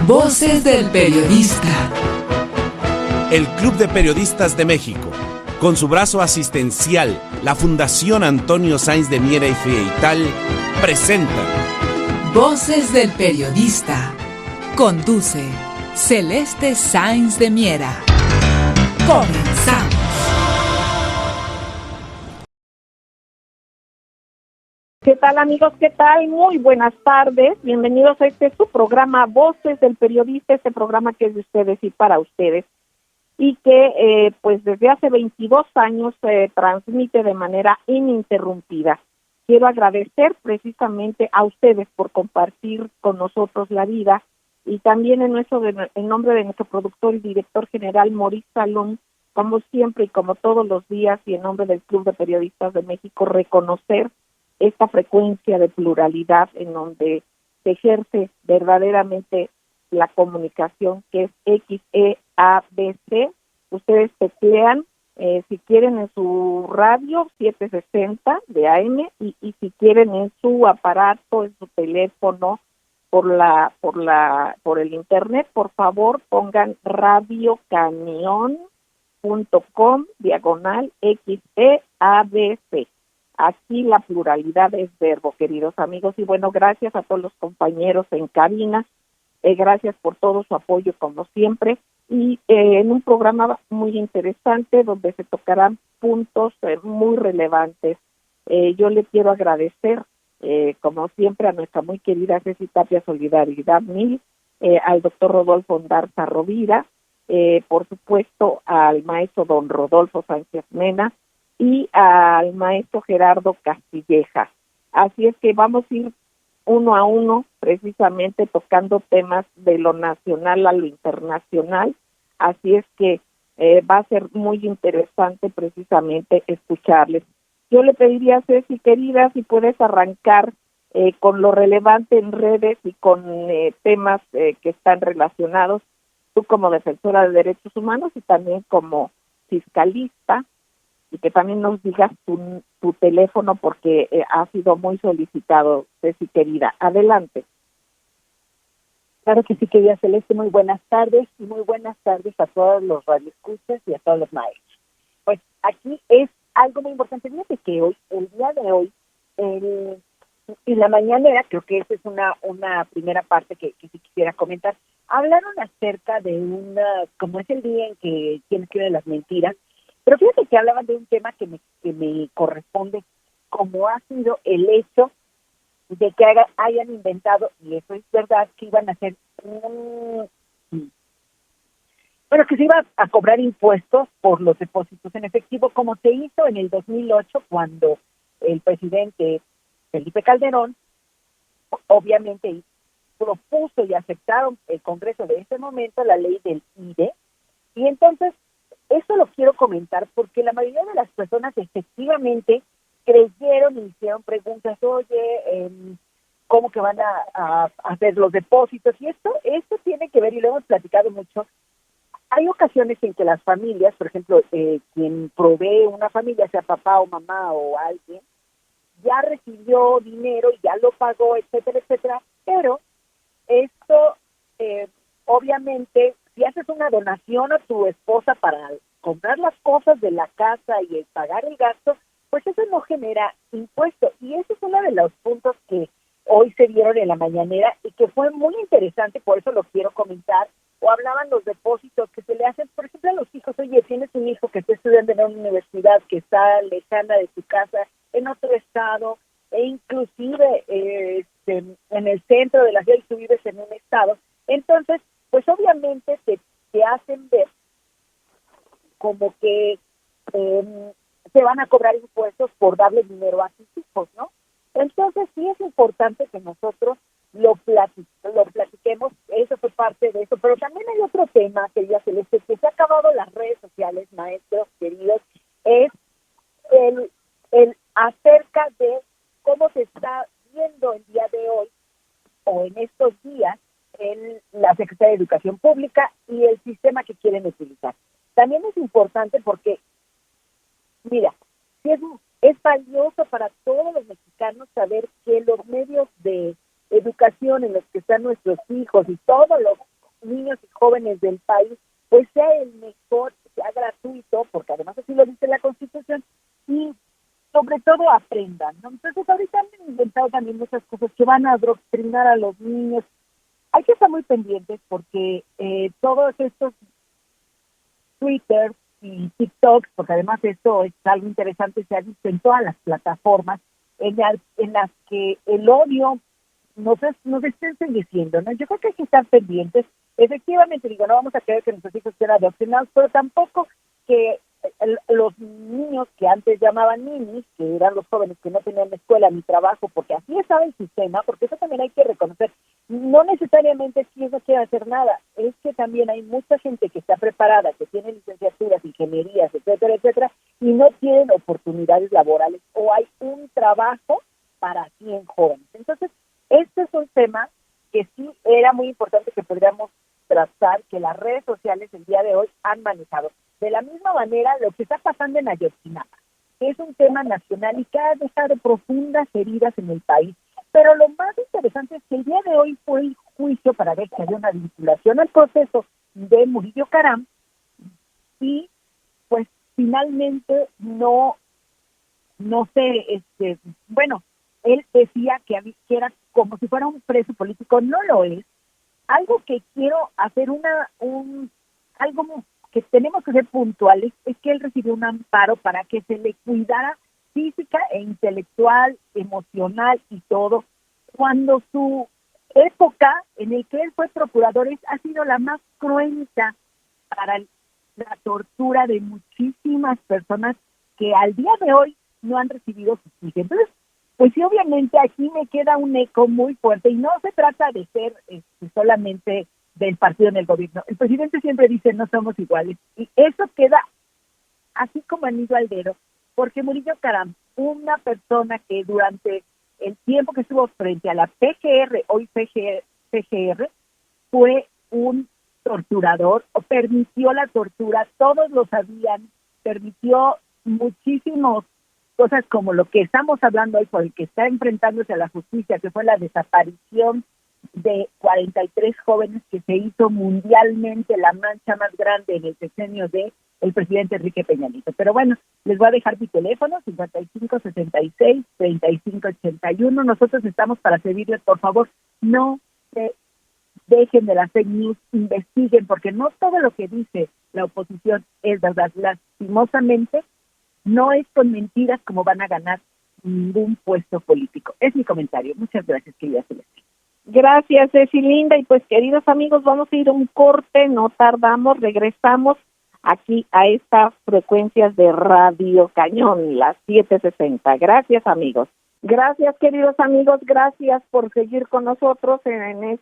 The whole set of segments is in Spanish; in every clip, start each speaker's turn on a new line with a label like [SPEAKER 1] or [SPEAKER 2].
[SPEAKER 1] Voces del Periodista.
[SPEAKER 2] El Club de Periodistas de México, con su brazo asistencial, la Fundación Antonio Sáenz de Miera y Frieital, presenta
[SPEAKER 1] Voces del Periodista. Conduce Celeste Sáenz de Miera. Comenzamos.
[SPEAKER 3] ¿Qué tal, amigos? ¿Qué tal? Muy buenas tardes. Bienvenidos a su programa Voces del Periodista, este programa que es de ustedes y para ustedes, y que pues desde hace 22 años se transmite de manera ininterrumpida. Quiero agradecer precisamente a ustedes por compartir con nosotros la vida, y también en nombre de nuestro productor y director general, Maurice Salom, como siempre y como todos los días, y en nombre del Club de Periodistas de México, reconocer esta frecuencia de pluralidad en donde se ejerce verdaderamente la comunicación, que es XEABC. Ustedes teclean, si quieren, en su radio 760 de AM, y si quieren en su aparato, en su teléfono, por el internet, por favor pongan radiocanion.com/XEABC. Aquí la pluralidad es verbo, queridos amigos, y bueno, gracias a todos los compañeros en cabina, gracias por todo su apoyo como siempre, y en un programa muy interesante donde se tocarán puntos muy relevantes. Yo le quiero agradecer, como siempre, a nuestra muy querida Ceci Tapia Solidaridad Mil, al doctor Rodolfo Ondarza Rovira, por supuesto al maestro don Rodolfo Sánchez Mena, y al maestro Gerardo Castilleja. Así es que vamos a ir uno a uno, precisamente tocando temas de lo nacional a lo internacional. Así es que va a ser muy interesante precisamente escucharles. Yo le pediría a Ceci, querida, si puedes arrancar con lo relevante en redes y con temas que están relacionados, tú como defensora de derechos humanos y también como fiscalista, y que también nos digas tu teléfono porque ha sido muy solicitado, Ceci, querida. Adelante.
[SPEAKER 4] Claro que sí, querida Celeste, muy buenas tardes, y muy buenas tardes a todos los radioescuchas y a todos los maestros. Pues aquí es algo muy importante. Fíjate que hoy, el día de hoy, en la mañanera, creo que esa es una primera parte que sí quisiera comentar, hablaron acerca de como es el día en que tienes que ver las mentiras. Pero fíjate que hablaban de un tema que me corresponde, como ha sido el hecho de que hayan inventado, y eso es verdad, que iban a hacer que se iba a cobrar impuestos por los depósitos en efectivo, como se hizo en el 2008, cuando el presidente Felipe Calderón, obviamente, propuso y aceptaron el Congreso de ese momento la ley del IDE, y entonces eso lo quiero comentar porque la mayoría de las personas efectivamente creyeron y hicieron preguntas, oye, ¿cómo que van a hacer los depósitos? Y esto tiene que ver, y lo hemos platicado mucho. Hay ocasiones en que las familias, por ejemplo, quien provee una familia, sea papá o mamá o alguien, ya recibió dinero y ya lo pagó, etcétera, etcétera, pero esto, obviamente, si haces una donación a tu esposa para comprar las cosas de la casa y pagar el gasto, pues eso no genera impuesto. Y ese es uno de los puntos que hoy se dieron en la mañanera y que fue muy interesante, por eso lo quiero comentar. O hablaban los depósitos que se le hacen, por ejemplo, a los hijos. Oye, tienes un hijo que está estudiando en una universidad que está lejana de tu casa, en otro estado, e inclusive en el centro de la ciudad, y tú vives en un estado. Entonces, pues obviamente te hacen ver como que se van a cobrar impuestos por darle dinero a tus hijos, ¿no? Entonces sí es importante que nosotros lo platiquemos. Eso fue parte de eso, pero también hay otro tema, querida Celeste, que se ha acabado las redes sociales, maestros queridos, es el acerca de cómo se está viendo el día de hoy o en estos días en la Secretaría de Educación Pública y el sistema que quieren utilizar. También es importante porque, mira, si es valioso para todos los mexicanos saber que los medios de educación en los que están nuestros hijos y todos los niños y jóvenes del país pues sea el mejor, sea gratuito, porque además así lo dice la Constitución, y sobre todo aprendan, ¿no? Entonces ahorita han inventado también muchas cosas que van a adoctrinar a los niños. Hay que estar muy pendientes porque todos estos Twitter y TikTok, porque además esto es algo interesante, se ha visto en todas las plataformas en las que el odio nos estén ensegueciendo, ¿no? Yo creo que hay que estar pendientes. Efectivamente, digo, no vamos a creer que nuestros hijos sean adoctrinados, pero tampoco que los niños que antes llamaban ninis, que eran los jóvenes que no tenían escuela ni trabajo, porque así estaba el sistema, porque eso también hay que reconocer. No necesariamente es que ellos no quieran hacer nada, es que también hay mucha gente que está preparada, que tiene licenciaturas, ingenierías, etcétera, etcétera, y no tienen oportunidades laborales, o hay un trabajo para 100 jóvenes. Entonces, este es un tema que sí era muy importante que podríamos tratar, que las redes sociales el día de hoy han manejado. De la misma manera, lo que está pasando en Ayotzinapa, que es un tema nacional y que ha dejado profundas heridas en el país. Pero lo más interesante es que el día de hoy fue el juicio para ver si había una vinculación al proceso de Murillo Caram y pues finalmente no sé, bueno, él decía que era como si fuera un preso político, no lo es. Algo que quiero hacer algo que tenemos que ser puntuales es que él recibió un amparo para que se le cuidara física e intelectual, emocional y todo, cuando su época en el que él fue procurador ha sido la más cruenta para la tortura de muchísimas personas que al día de hoy no han recibido justicia. Entonces, pues sí, obviamente aquí me queda un eco muy fuerte y no se trata de ser solamente del partido en el gobierno. El presidente siempre dice no somos iguales y eso queda así como anillo al dedo, porque Murillo Caram, una persona que durante el tiempo que estuvo frente a la PGR, hoy PGR, fue un torturador o permitió la tortura, todos lo sabían, permitió muchísimos cosas como lo que estamos hablando hoy, por el que está enfrentándose a la justicia, que fue la desaparición de 43 jóvenes que se hizo mundialmente la mancha más grande en el sexenio de el presidente Enrique Peña Nieto. Pero bueno, les voy a dejar mi teléfono, 5566-3581. Nosotros estamos para servirles, por favor, no se dejen de las fake news, investiguen, porque no todo lo que dice la oposición es verdad. Lastimosamente, no es con mentiras como van a ganar ningún puesto político. Es mi comentario. Muchas gracias, querida Celeste.
[SPEAKER 3] Gracias, Ceci Linda. Y pues, queridos amigos, vamos a ir a un corte, no tardamos, regresamos aquí a estas frecuencias de Radio Cañón, las 760. Gracias, amigos. Gracias, queridos amigos, gracias por seguir con nosotros en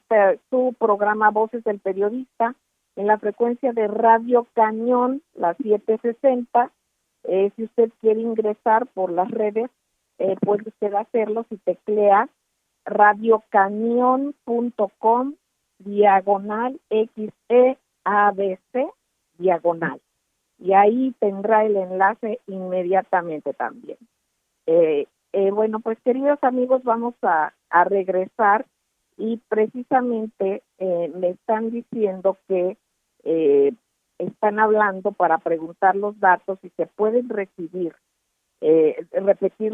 [SPEAKER 3] su programa Voces del Periodista, en la frecuencia de Radio Cañón, las 760. Si usted quiere ingresar por las redes, puede usted hacerlo si teclea radiocañon.com/XEABC diagonal. Y ahí tendrá el enlace inmediatamente también. Bueno, pues queridos amigos, vamos a regresar y precisamente me están diciendo que están hablando para preguntar los datos y se pueden repetir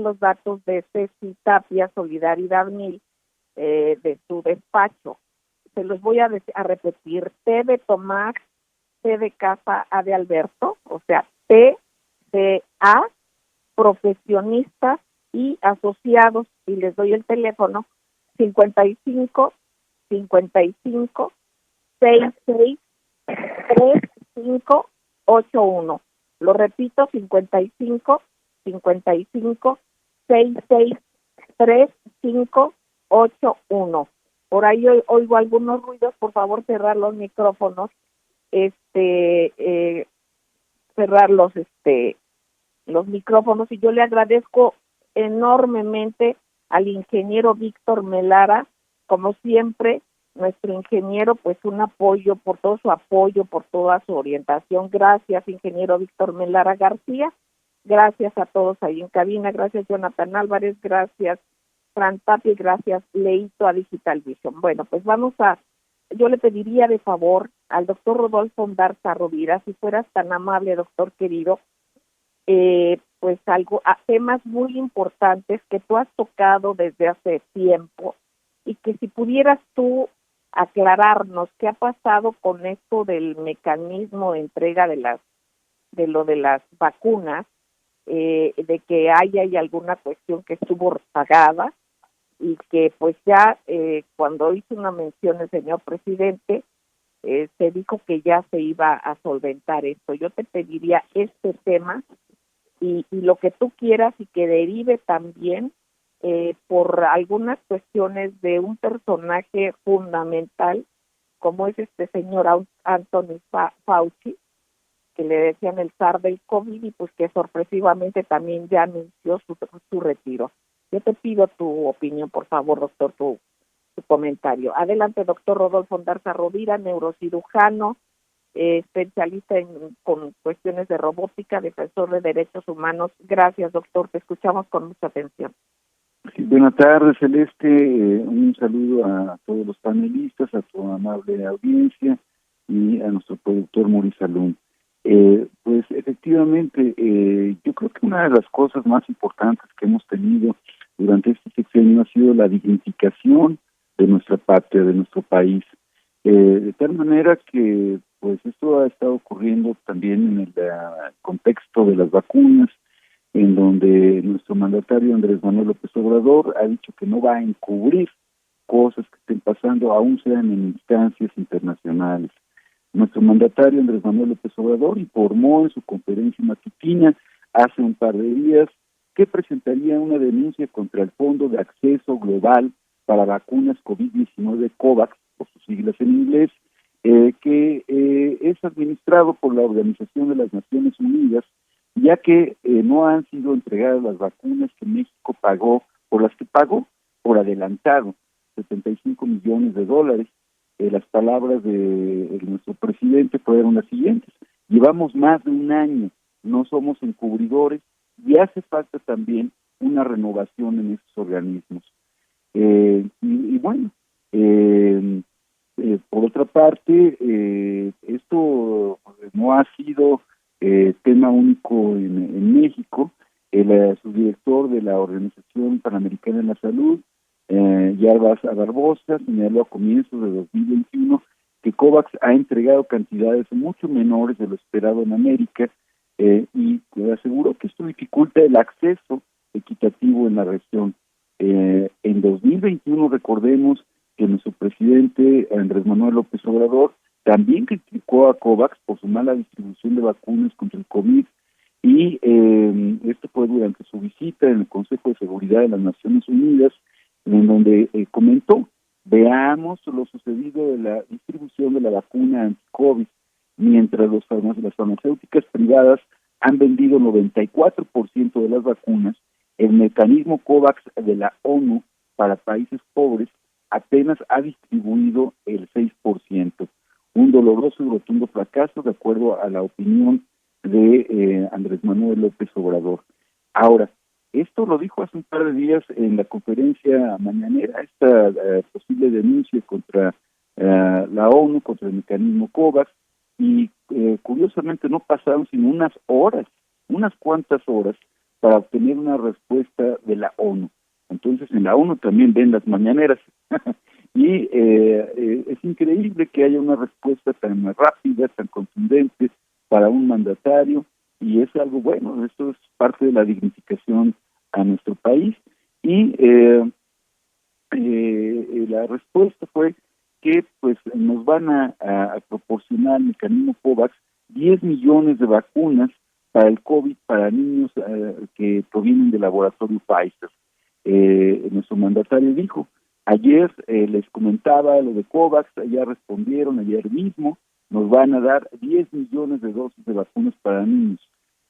[SPEAKER 3] los datos de Ceci Tapia, Solidaridad 1000, de su despacho. Se los voy a repetir: T de Tomás, C de Casa, A de Alberto, o sea, TCA, profesionistas y asociados, y les doy el teléfono 55 55 66 3581. Lo repito, 55 55 66 3581. Por ahí oigo algunos ruidos, por favor cerrar los micrófonos, cerrar los micrófonos, y yo le agradezco enormemente al ingeniero Víctor Melara, como siempre, nuestro ingeniero, pues un apoyo, por todo su apoyo, por toda su orientación. Gracias, ingeniero Víctor Melara García. Gracias a todos ahí en cabina. Gracias, Jonathan Álvarez. Gracias, Fran Tapia. Gracias, Leito, a Digital Vision. Bueno, pues vamos a yo le pediría de favor al doctor Rodolfo Ondarza Rovira, si fueras tan amable, doctor querido, pues temas muy importantes que tú has tocado desde hace tiempo, y que si pudieras tú aclararnos qué ha pasado con esto del mecanismo de entrega de las vacunas, de que hay alguna cuestión que estuvo pagada, y que pues ya cuando hizo una mención el señor presidente, se dijo que ya se iba a solventar esto. Yo te pediría este tema y lo que tú quieras, y que derive también por algunas cuestiones de un personaje fundamental como es este señor Anthony Fauci, que le decían el zar del COVID, y pues que sorpresivamente también ya anunció su retiro. Yo te pido tu opinión, por favor, doctor, tu comentario. Adelante, doctor Rodolfo Ondarza Rovira, neurocirujano, especialista con cuestiones de robótica, defensor de derechos humanos. Gracias, doctor, te escuchamos con mucha atención.
[SPEAKER 5] Sí, buenas tardes, Celeste. Un saludo a todos los panelistas, a tu amable audiencia y a nuestro productor Maurice Salum. Pues efectivamente, yo creo que una de las cosas más importantes que hemos tenido durante este sexenio ha sido la dignificación de nuestra patria, de nuestro país, de tal manera que pues esto ha estado ocurriendo también en el contexto de las vacunas, en donde nuestro mandatario Andrés Manuel López Obrador ha dicho que no va a encubrir cosas que estén pasando, aún sean en instancias internacionales. Nuestro mandatario Andrés Manuel López Obrador informó en su conferencia matutina hace un par de días que presentaría una denuncia contra el Fondo de Acceso Global para Vacunas COVID-19 COVAX, por sus siglas en inglés, que es administrado por la Organización de las Naciones Unidas, ya que no han sido entregadas las vacunas que México pagó, por las que pagó por adelantado, $75 millones. Las palabras de nuestro presidente fueron las siguientes: llevamos más de un año, no somos encubridores, y hace falta también una renovación en estos organismos. Por otra parte, esto no ha sido tema único en México. El subdirector de la Organización Panamericana de la Salud, Yarbas Barbosa, señaló a comienzos de 2021 que COVAX ha entregado cantidades mucho menores de lo esperado en América, y aseguró que esto dificulta el acceso equitativo en la región. En 2021, recordemos que nuestro presidente Andrés Manuel López Obrador también criticó a COVAX por su mala distribución de vacunas contra el COVID, y esto fue durante su visita en el Consejo de Seguridad de las Naciones Unidas, en donde comentó: veamos lo sucedido de la distribución de la vacuna anti-COVID. Mientras las farmacéuticas privadas han vendido 94% de las vacunas, el mecanismo COVAX de la ONU para países pobres apenas ha distribuido el 6%. Un doloroso y rotundo fracaso, de acuerdo a la opinión de Andrés Manuel López Obrador. Ahora, esto lo dijo hace un par de días en la conferencia mañanera, esta posible denuncia contra la ONU, contra el mecanismo COVAX, y curiosamente no pasaron sino unas cuantas horas, para obtener una respuesta de la ONU. Entonces, en la ONU también ven las mañaneras. Y es increíble que haya una respuesta tan rápida, tan contundente para un mandatario, y es algo bueno. Esto es parte de la dignificación a nuestro país. Y la respuesta fue que pues nos van a proporcionar el mecanismo COVAX 10 millones de vacunas para el COVID para niños que provienen del laboratorio Pfizer. Nuestro mandatario dijo: ayer les comentaba lo de COVAX, ya respondieron ayer mismo, nos van a dar 10 millones de dosis de vacunas para niños.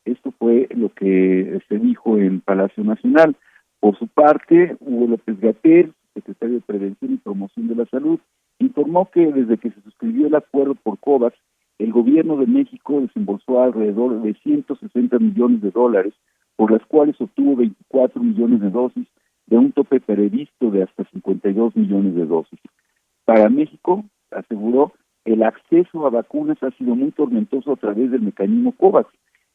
[SPEAKER 5] Esto fue lo que se dijo en Palacio Nacional. Por su parte, Hugo López-Gatell, secretario de Prevención y Promoción de la Salud, informó que desde que se suscribió el acuerdo por COVAX, el gobierno de México desembolsó alrededor de $160 millones, por las cuales obtuvo 24 millones de dosis de un tope previsto de hasta 52 millones de dosis. Para México, aseguró, el acceso a vacunas ha sido muy tormentoso a través del mecanismo COVAX.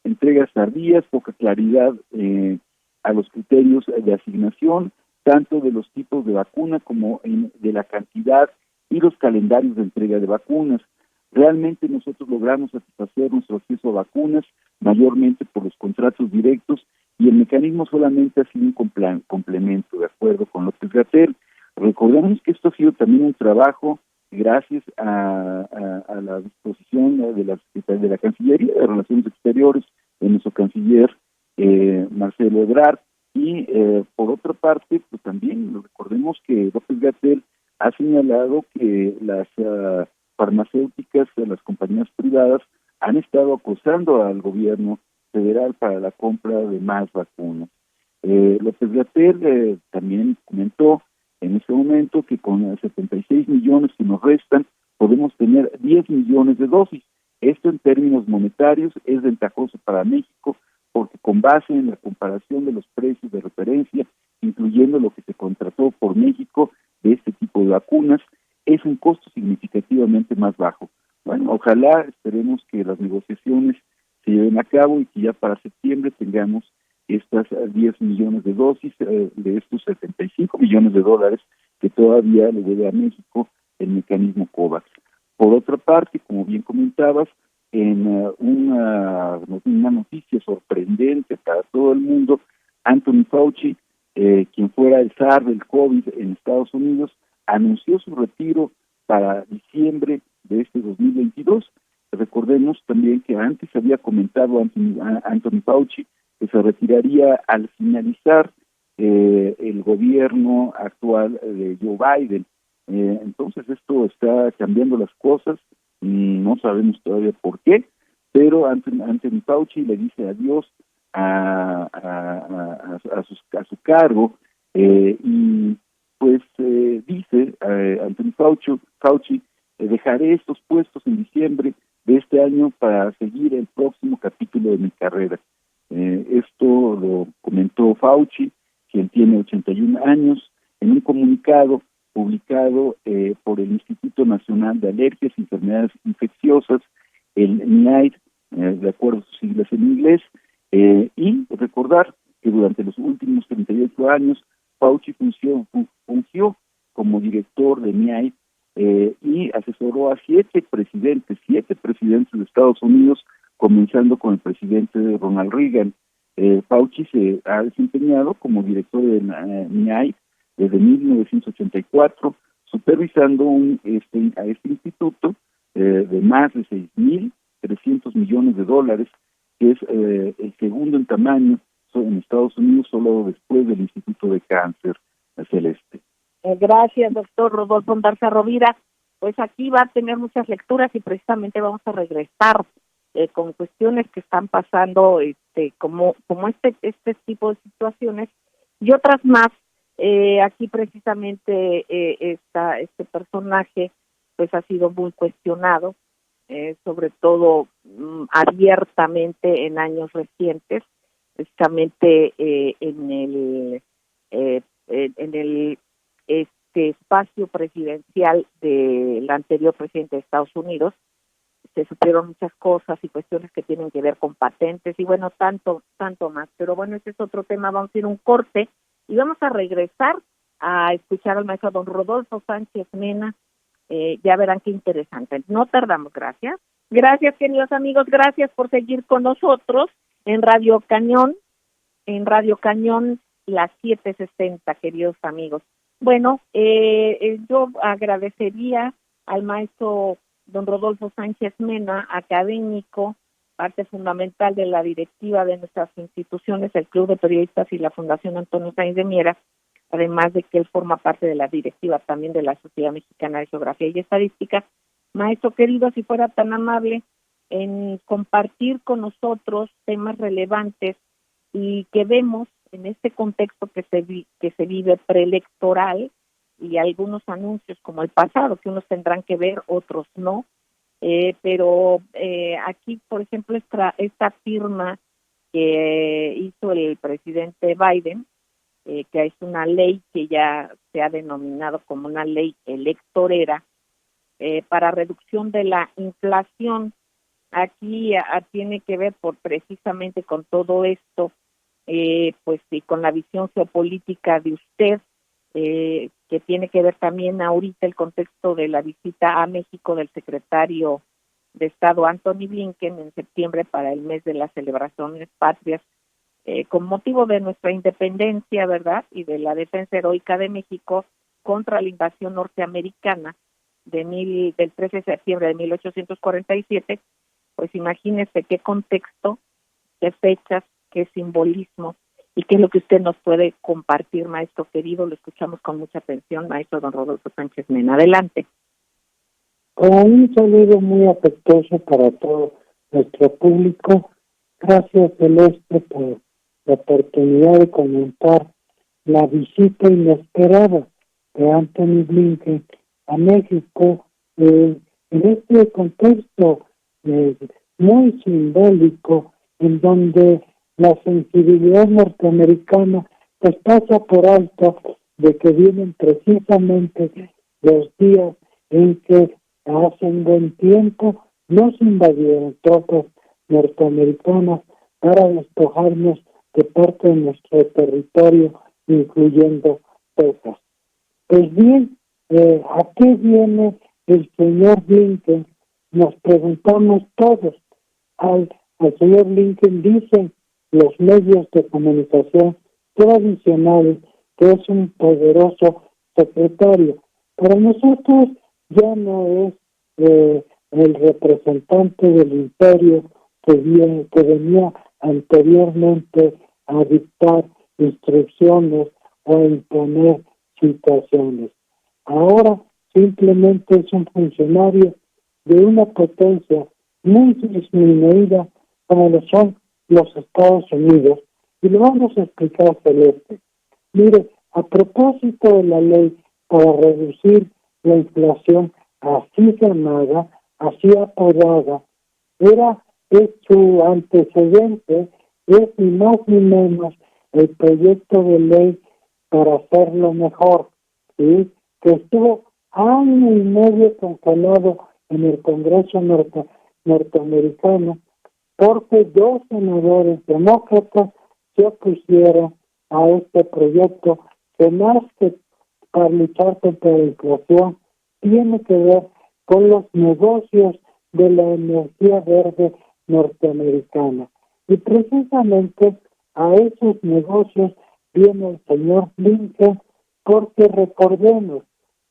[SPEAKER 5] Entregas tardías, poca claridad a los criterios de asignación, tanto de los tipos de vacuna como de la cantidad y los calendarios de entrega de vacunas. Realmente nosotros logramos satisfacer nuestro acceso a vacunas, mayormente por los contratos directos, y el mecanismo solamente ha sido un complemento, de acuerdo con López-Gatell. Recordemos que esto ha sido también un trabajo gracias a la disposición de la Cancillería de Relaciones Exteriores, de nuestro canciller Marcelo Ebrard, y por otra parte, pues también recordemos que López-Gatell ha señalado que las farmacéuticas, las compañías privadas, han estado acosando al gobierno federal para la compra de más vacunas. López-Gatell también comentó en este momento que con 76 millones que nos restan, podemos tener 10 millones de dosis. Esto en términos monetarios es ventajoso para México porque con base en la comparación de los precios de referencia, incluyendo lo que se contrató por México de este tipo de vacunas, es un costo significativamente más bajo. Bueno, ojalá, esperemos que las negociaciones se lleven a cabo y que ya para septiembre tengamos estas 10 millones de dosis de estos 75 millones de dólares que todavía le debe a México el mecanismo COVAX. Por otra parte, como bien comentabas, en una noticia sorprendente para todo el mundo, Anthony Fauci, quien fuera el zar del COVID en Estados Unidos, anunció su retiro para diciembre de este 2022. Recordemos también que antes había comentado Anthony Fauci que se retiraría al finalizar el gobierno actual de Joe Biden. Entonces esto está cambiando las cosas, no sabemos todavía por qué, pero Anthony Fauci le dice adiós a su cargo y pues dice Anthony Fauci, dejaré estos puestos en diciembre de este año para seguir el próximo capítulo de mi carrera. Esto lo comentó Fauci, quien tiene 81 años, en un comunicado publicado por el Instituto Nacional de Alergias y Enfermedades Infecciosas, el NIAID, de acuerdo a sus siglas en inglés, y recordar que durante los últimos 38 años Fauci fungió como director de NIAID y asesoró a 7 presidentes de Estados Unidos, comenzando con el presidente Ronald Reagan. Fauci se ha desempeñado como director de NIAID desde 1984, supervisando a este instituto de más de 6.300 millones de dólares, que es el segundo en tamaño en Estados Unidos, solo después del Instituto de Cáncer, Celeste.
[SPEAKER 3] Gracias, doctor Rodolfo Ondarza Rovira. Pues aquí va a tener muchas lecturas y precisamente vamos a regresar con cuestiones que están pasando, como este tipo de situaciones y otras más. Aquí precisamente este personaje pues ha sido muy cuestionado, sobre todo abiertamente en años recientes, precisamente en el espacio presidencial del anterior presidente de Estados Unidos. Se supieron muchas cosas y cuestiones que tienen que ver con patentes y bueno, tanto más. Pero bueno, ese es otro tema. Vamos a ir a un corte y vamos a regresar a escuchar al maestro don Rodolfo Sánchez Mena. Ya verán qué interesante. No tardamos, gracias. Gracias, queridos amigos, gracias por seguir con nosotros en Radio Cañón las 7:60, queridos amigos. Bueno, yo agradecería al maestro don Rodolfo Sánchez Mena, académico, parte fundamental de la directiva de nuestras instituciones, el Club de Periodistas y la Fundación Antonio Sáenz de Miera, además de que él forma parte de la directiva también de la Sociedad Mexicana de Geografía y Estadística. Maestro querido, si fuera tan amable en compartir con nosotros temas relevantes y que vemos en este contexto que se vive preelectoral y algunos anuncios como el pasado, que unos tendrán que ver, otros no, pero aquí, por ejemplo, esta firma que hizo el presidente Biden, que es una ley que ya se ha denominado como una ley electorera, para reducción de la inflación. Aquí tiene que ver precisamente con todo esto, pues y con la visión geopolítica de usted, que tiene que ver también ahorita el contexto de la visita a México del secretario de Estado Anthony Blinken en septiembre para el mes de las celebraciones patrias, con motivo de nuestra independencia, ¿verdad? Y de la defensa heroica de México contra la invasión norteamericana del 13 de septiembre de 1847, pues imagínese qué contexto, qué fechas, qué simbolismo, y qué es lo que usted nos puede compartir, maestro querido. Lo escuchamos con mucha atención, maestro don Rodolfo Sánchez Mena. Adelante.
[SPEAKER 6] Un saludo muy afectuoso para todo nuestro público. Gracias, Celeste, por la oportunidad de comentar la visita inesperada de Anthony Blinken a México en este contexto muy simbólico, en donde la sensibilidad norteamericana pues pasa por alto de que vienen precisamente los días en que hace un buen tiempo nos invadieron tropas norteamericanas para despojarnos de parte de nuestro territorio, incluyendo Texas. Pues bien, ¿a qué viene el señor Blinken? Nos preguntamos todos. Al señor Blinken dicen los medios de comunicación tradicionales que es un poderoso secretario. Para nosotros ya no es el representante del imperio que venía anteriormente a dictar instrucciones o a imponer situaciones. Ahora simplemente es un funcionario de una potencia muy disminuida como lo son los Estados Unidos, y lo vamos a explicar, Celeste. Mire, a propósito de la ley para reducir la inflación así llamada, así apodada, su antecedente es ni más ni menos el proyecto de ley para hacerlo mejor, ¿sí? Que estuvo año y medio congelado en el Congreso norteamericano porque 2 senadores demócratas se opusieron a este proyecto que más que para luchar contra la inflación tiene que ver con los negocios de la energía verde norteamericana. Y precisamente a esos negocios viene el señor Blinken, porque recordemos,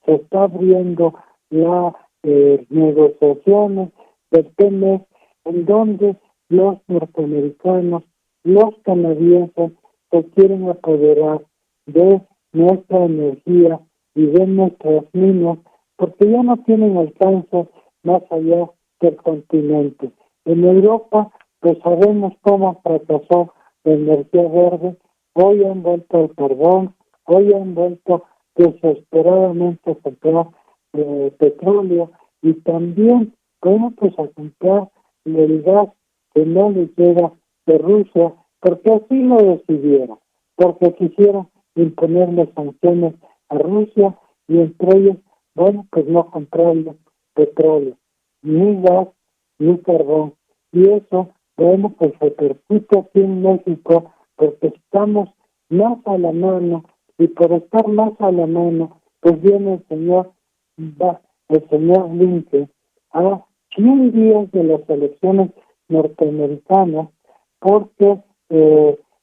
[SPEAKER 6] se está abriendo las negociaciones del TEMEC, en donde los norteamericanos, los canadienses, se quieren apoderar de nuestra energía y de nuestras minas, porque ya no tienen alcance más allá del continente. En Europa, pues sabemos cómo fracasó la energía verde. Hoy han vuelto al carbón, hoy han vuelto desesperadamente a comprar petróleo, y también, bueno, pues a comprar el gas que no les llega de Rusia, porque así lo decidieron, porque quisieron imponerle sanciones a Rusia, y entre ellos, bueno, pues no comprarle petróleo, ni gas, ni carbón. Y eso, bueno, pues se repercute aquí en México, porque estamos más a la mano, y por estar más a la mano, pues viene el señor Blinken a 100 días de las elecciones norteamericanas, porque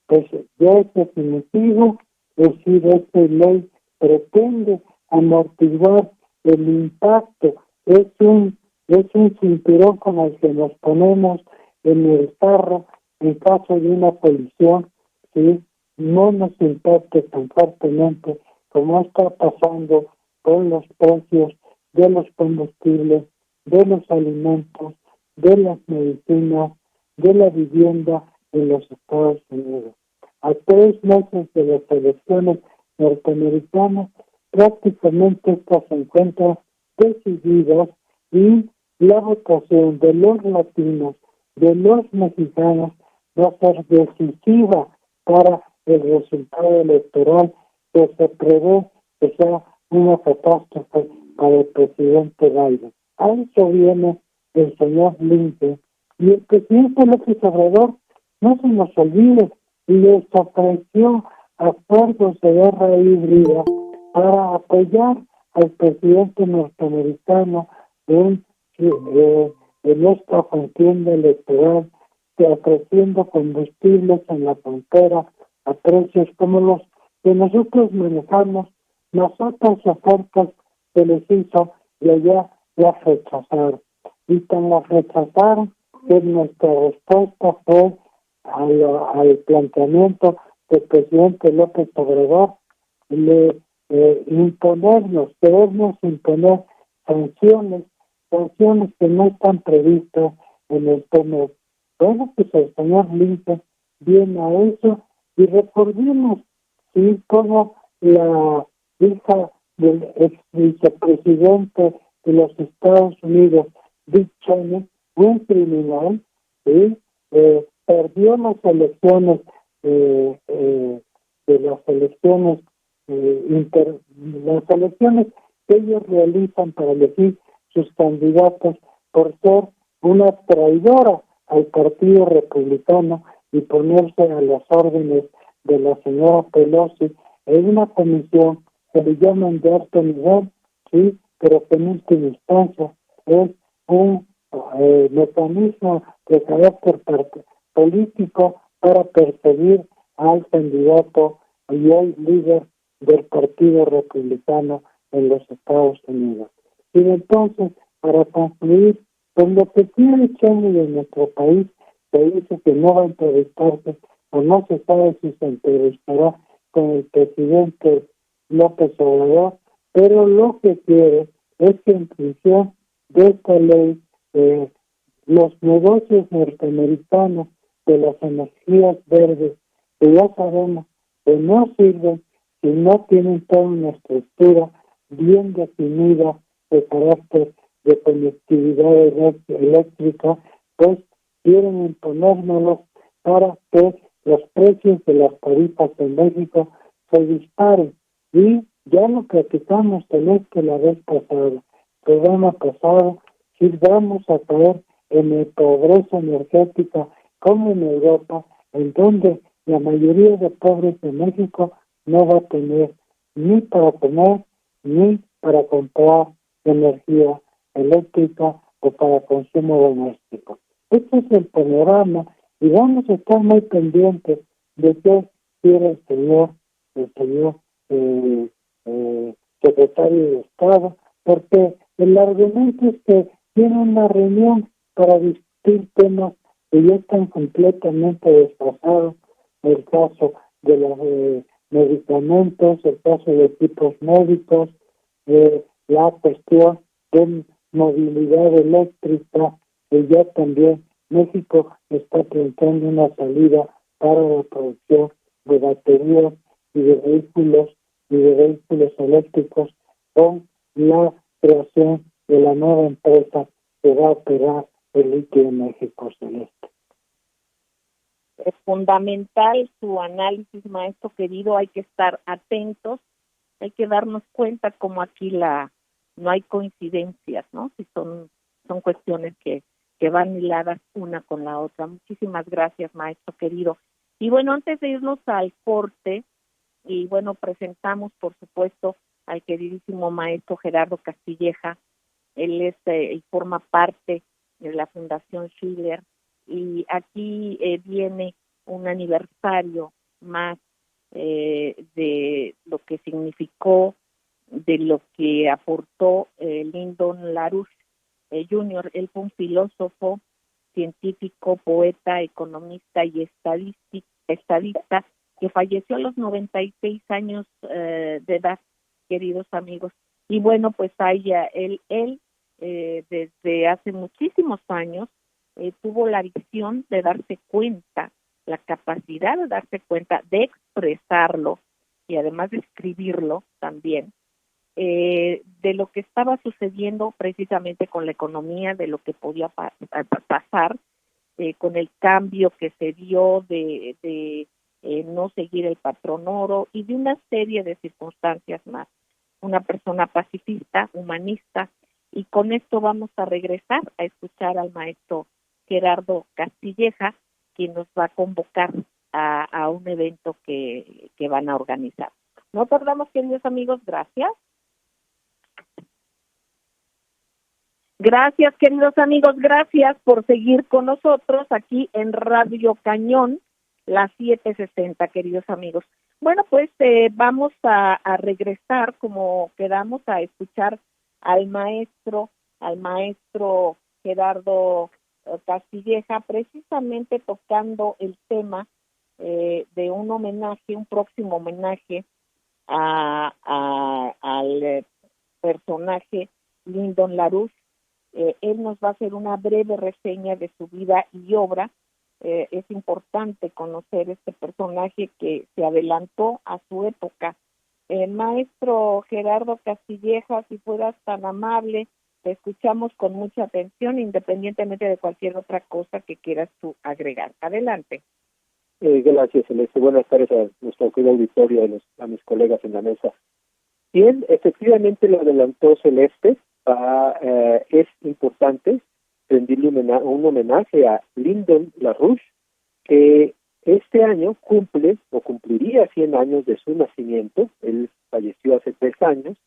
[SPEAKER 6] pues ya es definitivo, es decir, esta ley pretende amortiguar el impacto, es un cinturón con el que nos ponemos en el carro en caso de una colisión, ¿sí? No nos impacte tan fuertemente como está pasando con los precios de los combustibles, de los alimentos, de las medicinas, de la vivienda en los Estados Unidos. A 3 meses de las elecciones norteamericanas, prácticamente estas se encuentran decididas, y la votación de los latinos, de los mexicanos, va a ser decisiva para el resultado electoral que se prevé que sea una catástrofe para el presidente Biden. A eso viene el señor Blinken. Y el presidente López Obrador, no se nos olvide, les ofreció acuerdos de guerra híbrida para apoyar al presidente norteamericano en esta contienda electoral, ofreciendo combustibles en la frontera a precios como los que nosotros manejamos, las otras ofertas se les hizo y allá las rechazaron. Y tan las rechazaron que nuestra respuesta fue al planteamiento del presidente López Obrador querernos imponer sanciones que no están previstas en el TEMEC. Bueno, pues el señor Lincoln viene a eso y recordemos, sí, como la hija del ex vicepresidente de los Estados Unidos, Dick Cheney, un criminal, ¿sí? Perdió las elecciones las elecciones que ellos realizan para elegir sus candidatos por ser una traidora al Partido Republicano y ponerse a las órdenes de la señora Pelosi en una comisión que le llaman de alto nivel, sí, pero que en última instancia es un mecanismo de carácter político para perseguir al candidato y hoy líder del Partido Republicano en los Estados Unidos. Y entonces, para concluir, pues lo que quiere Cheney de nuestro país, se dice que no va a entrevistarse o no se sabe si se entrevistará con el presidente López Obrador, pero lo que quiere es que en función de esta ley los negocios norteamericanos de las energías verdes, que ya sabemos que no sirven si no tienen toda una estructura bien definida de carácter de conectividad eléctrica, pues quieren imponérnoslos para que los precios de las tarifas en México se disparen. Y ya lo platicamos la vez pasada, programa pasado, si vamos a caer en el progreso energética como en Europa, en donde la mayoría de pobres de México no va a tener ni para comer ni para comprar energía eléctrica o para consumo doméstico. Este es el panorama y vamos a estar muy pendientes de qué quiere el señor secretario de Estado, porque el argumento es que tiene una reunión para discutir temas que ya están completamente desfasados, el caso de los medicamentos, el caso de equipos médicos, la cuestión de movilidad eléctrica, que ya también México está planteando una salida para la producción de baterías y de vehículos eléctricos con la creación de la nueva empresa que va a operar el litio en México, Celeste.
[SPEAKER 3] Es fundamental su análisis, maestro querido. Hay que estar atentos, hay que darnos cuenta como aquí no hay coincidencias, ¿no? Si son cuestiones que van hiladas una con la otra. Muchísimas gracias, maestro querido. Y bueno, antes de irnos al corte, y bueno, presentamos por supuesto al queridísimo maestro Gerardo Castilleja. Él forma parte de la Fundación Schiller, y aquí viene un aniversario más de lo que significó, de lo que aportó Lyndon LaRouche Jr. Él fue un filósofo, científico, poeta, economista y estadista que falleció a los 96 años de edad, queridos amigos. Y bueno, pues él desde hace muchísimos años tuvo la visión de darse cuenta, la capacidad de darse cuenta, de expresarlo y además de escribirlo también, de lo que estaba sucediendo precisamente con la economía, de lo que podía pasar, con el cambio que se dio de no seguir el patrón oro y de una serie de circunstancias más. una persona pacifista, humanista, y con esto vamos a regresar a escuchar al maestro Gerardo Castilleja, quien nos va a convocar a un evento que van a organizar. No tardamos, queridos amigos, gracias. Gracias, queridos amigos, gracias por seguir con nosotros aquí en Radio Cañón, las 7:60, queridos amigos. Bueno, pues vamos a regresar, como quedamos, a escuchar al maestro Gerardo Castilleja, precisamente tocando el tema de un homenaje, un próximo homenaje al personaje Lyndon LaRouche. Él nos va a hacer una breve reseña de su vida y obra. Es importante conocer este personaje que se adelantó a su época. Maestro Gerardo Castilleja, si fueras tan amable, te escuchamos con mucha atención, independientemente de cualquier otra cosa que quieras tú agregar. Adelante.
[SPEAKER 7] Gracias, Celeste. Buenas tardes a nuestro querido auditorio, a mis colegas en la mesa. Bien, efectivamente lo adelantó Celeste. Es importante rendirle un homenaje a Lyndon LaRouche, que este año cumpliría 100 años de su nacimiento. Él falleció hace 3 años,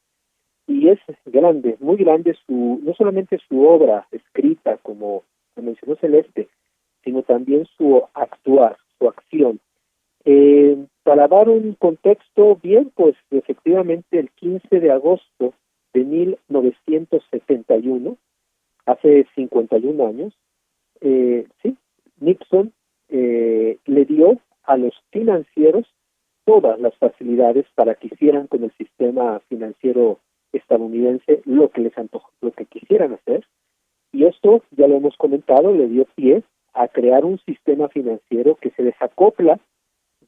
[SPEAKER 7] y es grande, muy grande, no solamente su obra escrita, como mencionó Celeste, sino también su actuar, su acción. Para dar un contexto bien, pues efectivamente el 15 de agosto de 1971, hace 51 años, Nixon le dio a los financieros todas las facilidades para que hicieran con el sistema financiero estadounidense lo que les antojó, lo que quisieran hacer, y esto, ya lo hemos comentado, le dio pie a crear un sistema financiero que se desacopla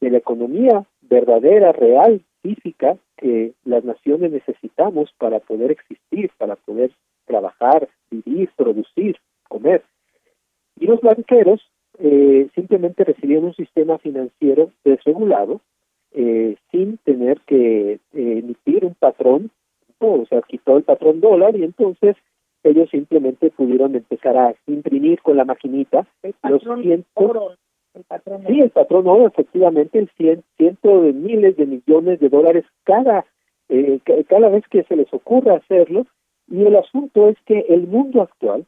[SPEAKER 7] de la economía verdadera, real, física, que las naciones necesitamos para poder existir, para poder trabajar, vivir, producir, comer. Y los banqueros simplemente recibieron un sistema financiero desregulado, sin tener que emitir un patrón, o sea, quitó el patrón dólar, y entonces ellos simplemente pudieron empezar a imprimir con la maquinita el patrón oro. El patrón oro, efectivamente, cientos de miles de millones de dólares cada vez que se les ocurra hacerlo. Y el asunto es que el mundo actual,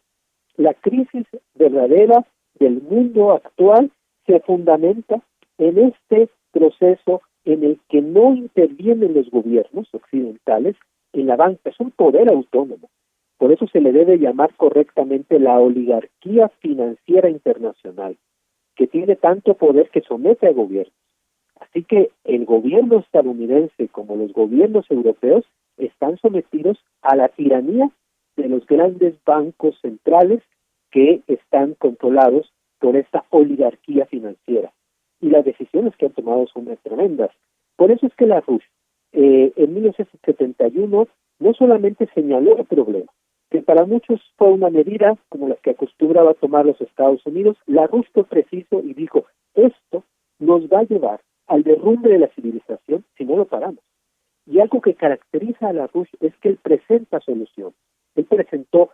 [SPEAKER 7] la crisis verdadera del mundo actual, se fundamenta en este proceso en el que no intervienen los gobiernos occidentales en la banca. Es un poder autónomo. Por eso se le debe llamar correctamente la oligarquía financiera internacional, que tiene tanto poder que somete a gobiernos. Así que el gobierno estadounidense, como los gobiernos europeos, están sometidos a la tiranía de los grandes bancos centrales que están controlados por esta oligarquía financiera. Y las decisiones que han tomado son tremendas. Por eso es que LaRouche, en 1971, no solamente señaló el problema, que para muchos fue una medida como las que acostumbraba a tomar los Estados Unidos. LaRouche fue preciso y dijo, esto nos va a llevar al derrumbe de la civilización si no lo paramos. Y algo que caracteriza a LaRouche es que él presenta soluciones. Él presentó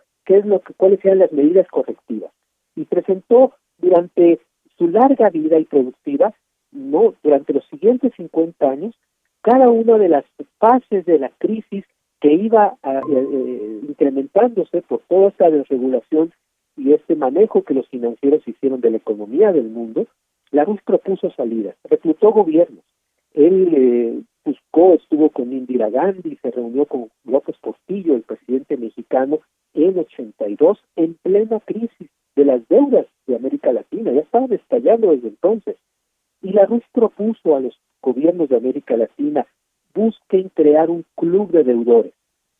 [SPEAKER 7] cuáles eran las medidas correctivas, y presentó durante su larga vida y productiva, durante los siguientes 50 años, cada una de las fases de la crisis que iba incrementándose por toda esta desregulación y este manejo que los financieros hicieron de la economía del mundo. LaRouche propuso salidas, reclutó gobiernos. Él estuvo con Indira Gandhi, se reunió con López Portillo, el presidente mexicano, en 82, en plena crisis de las deudas de América Latina. Ya estaba estallando desde entonces. Y LaRouche propuso a los gobiernos de América Latina: busquen crear un club de deudores.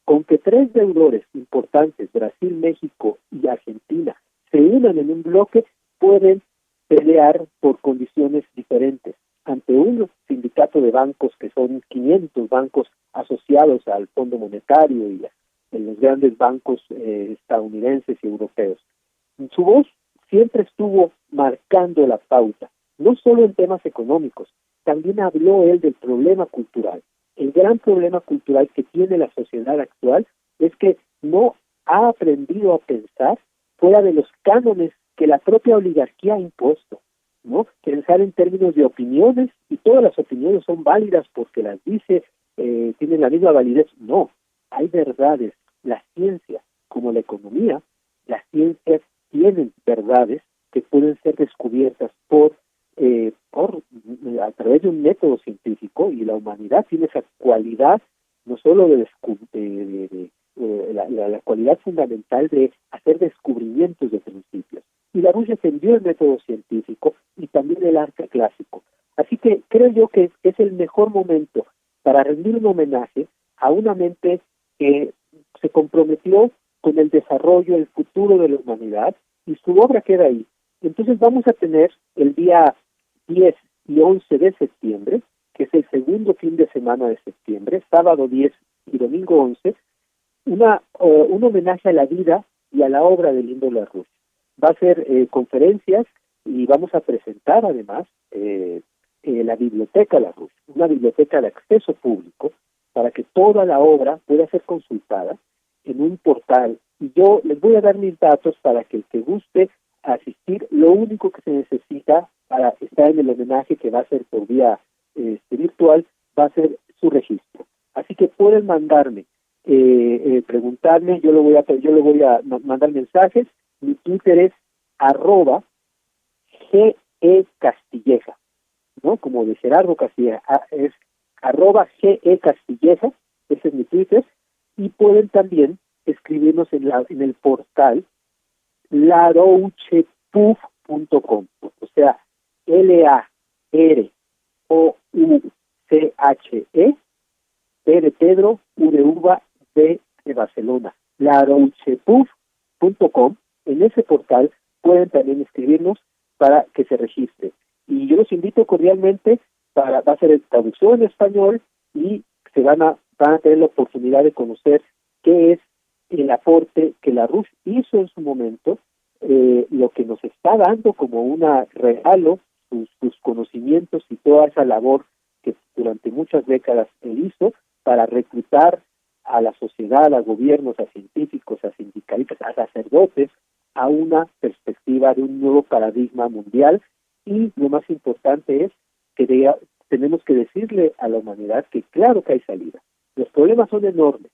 [SPEAKER 7] Con que 3 deudores importantes, Brasil, México y Argentina, se unan en un bloque, pueden pelear por condiciones diferentes ante un sindicato de bancos, que son 500 bancos asociados al Fondo Monetario y en los grandes bancos estadounidenses y europeos. Su voz siempre estuvo marcando la pauta, no solo en temas económicos. También habló él del problema cultural. El gran problema cultural que tiene la sociedad actual es que no ha aprendido a pensar fuera de los cánones que la propia oligarquía ha impuesto, ¿no? Pensar en términos de opiniones, y todas las opiniones son válidas porque las dice, tienen la misma validez. No, hay verdades. La ciencia, como la economía, las ciencias tienen verdades que pueden ser descubiertas a través de un método científico, y la humanidad tiene esa cualidad, no solo la cualidad fundamental de hacer descubrimientos de principios. Y la Rusia defendió el método científico y también el arte clásico. Así que creo yo que es el mejor momento para rendir un homenaje a una mente que se comprometió con el desarrollo, el futuro de la humanidad, y su obra queda ahí. Entonces vamos a tener el día 10 y 11 de septiembre, que es el segundo fin de semana de septiembre, sábado 10 y domingo 11, un homenaje a la vida y a la obra de Lindo Larouche. Va a ser conferencias, y vamos a presentar además la Biblioteca Larouche, una biblioteca de acceso público, para que toda la obra pueda ser consultada en un portal. Y yo les voy a dar mis datos para que el que guste asistir, lo único que se necesita para estar en el homenaje, que va a ser por vía virtual, va a ser su registro. Así que pueden mandarme, preguntarme, yo le voy a mandar mensajes. Mi Twitter es @GECastilleja, ¿no? Como de Gerardo Castilleja, es @GECastilleja, ese es mi Twitter, y pueden también escribirnos en el portal larouchepouf.com, o sea, LAROUCHE, P de Pedro, U de Uva, B de Barcelona, larouchepouf.com. En ese portal pueden también escribirnos para que se registre. Y yo los invito cordialmente, va a ser traducción en español, y van a tener la oportunidad de conocer qué es el aporte que Larouche hizo en su momento, lo que nos está dando como un regalo, sus conocimientos y toda esa labor que durante muchas décadas él hizo para reclutar a la sociedad, a gobiernos, a científicos, a sindicalistas, a sacerdotes, a una perspectiva de un nuevo paradigma mundial. Y lo más importante es que tenemos que decirle a la humanidad que claro que hay salida. Los problemas son enormes,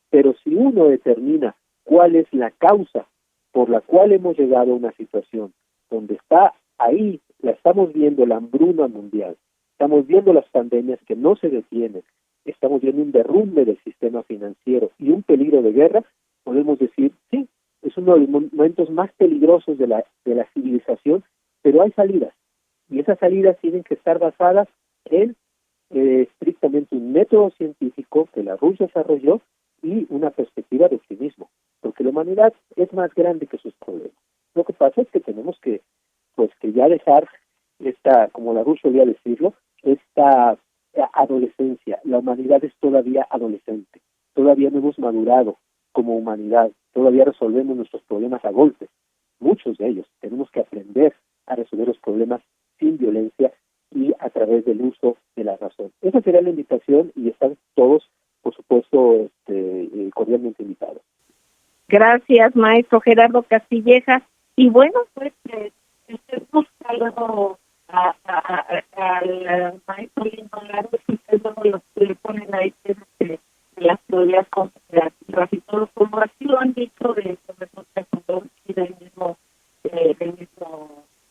[SPEAKER 7] pero si uno determina cuál es la causa por la cual hemos llegado a una situación donde está ahí, la estamos viendo, la hambruna mundial, estamos viendo las pandemias que no se detienen, estamos viendo un derrumbe del sistema financiero y un peligro de guerra, podemos decir, sí, es uno de los momentos más peligrosos de la civilización, pero hay salidas, y esas salidas tienen que estar basadas en estrictamente un método científico que Larouche desarrolló y una perspectiva de optimismo, porque la humanidad es más grande que sus problemas. Lo que pasa es que tenemos que ya dejar esta, como Larouche solía decirlo, esta adolescencia. La humanidad es todavía adolescente, todavía no hemos madurado como humanidad, todavía resolvemos nuestros problemas a golpes, muchos de ellos. Tenemos que aprender a resolver los problemas sin violencia y a través del uso de la razón. Esa sería la invitación, y están todos, por supuesto, cordialmente invitados.
[SPEAKER 3] Gracias, maestro Gerardo Castilleja. Y bueno, pues busca luego al maestro Lindo Larouche, y ustedes luego le ponen ahí las teorías conspirativas y todo, como así lo han dicho del profesor y del mismo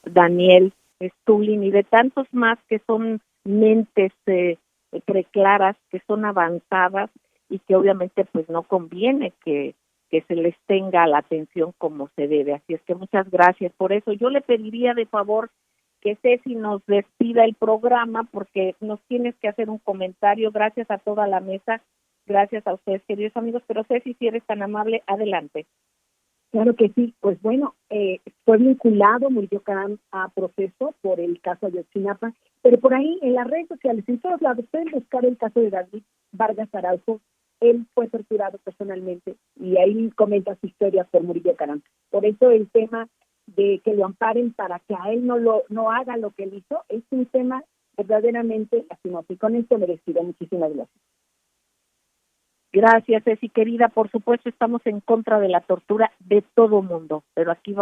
[SPEAKER 3] Daniel Stulin y de tantos más que son mentes preclaras, que son avanzadas y que obviamente pues no conviene que se les tenga la atención como se debe. Así es que muchas gracias por eso. Yo le pediría de favor que Ceci nos despida el programa, porque nos tienes que hacer un comentario. Gracias a toda la mesa, gracias a ustedes, queridos amigos, pero Ceci, si eres tan amable, adelante.
[SPEAKER 4] Claro que sí, pues bueno, fue vinculado Murillo Caram a proceso por el caso Ayotzinapa, pero por ahí en las redes sociales, en todos lados, pueden buscar el caso de David Vargas Araujo. Él fue torturado personalmente y ahí comenta su historia por Murillo Caram. Por eso el tema de que lo amparen para que a él no haga lo que él hizo es un tema verdaderamente hacemos. Y con esto me despido. Muchísimas gracias.
[SPEAKER 3] Gracias, Ceci, querida. Por supuesto, estamos en contra de la tortura de todo mundo, pero aquí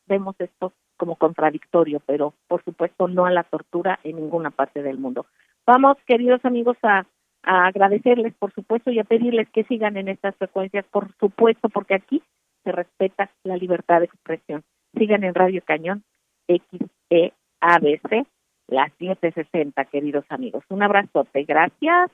[SPEAKER 3] vemos esto como contradictorio, pero por supuesto no a la tortura en ninguna parte del mundo. Vamos, queridos amigos, a agradecerles, por supuesto, y a pedirles que sigan en estas frecuencias, por supuesto, porque aquí se respeta la libertad de expresión. Sigan en Radio Cañón, XEABC, las 7:60, queridos amigos. Un abrazote, gracias.